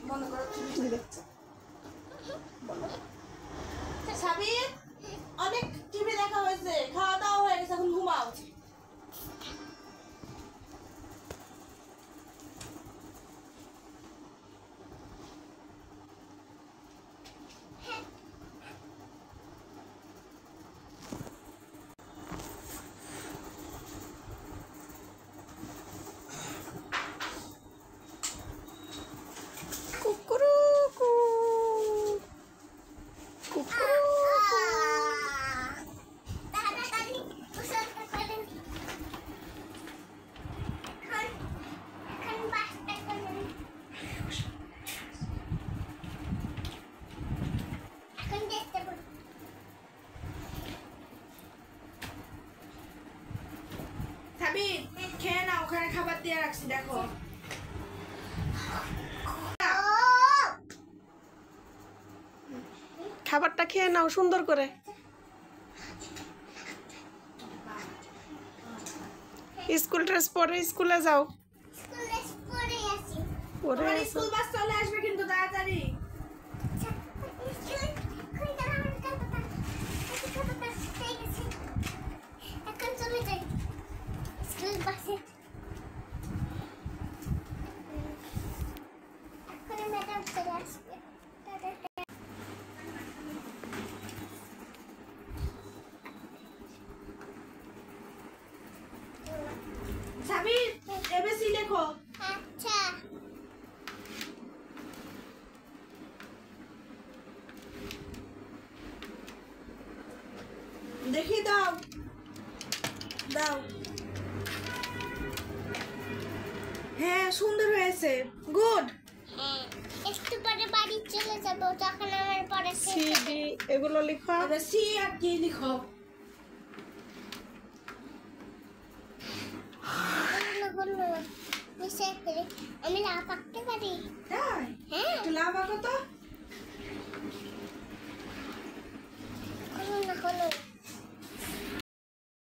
মনে করো টিভি দেখছে। সাবির অনেক টিভি দেখা হয়েছে, খাওয়া দাওয়া হয়ে গেছে, এখন ঘুমাও। খেয়ে নাও, ওখানে খাবার দিয়ে রাখছি দেখো। খাবারটা খেয়ে নাও সুন্দর করে। স্কুল ড্রেস পরে স্কুলে যাও। স্কুল বাস চলে আসবে কিন্তু তাড়াতাড়ি। সাবির এবিসি লেখো। আচ্ছা দেখি দাও দাও। হ্যাঁ সুন্দর হয়েছে, গুড। একটু পরে বাড়ি চলে যাব, তখন আমার পরে সি ডি এগুলো লিখো। এবার সি আর ডি লিখো। আমি লাভ আঁকতে পারি। তাই? হ্যাঁ একটু লাভ আঁকো তো।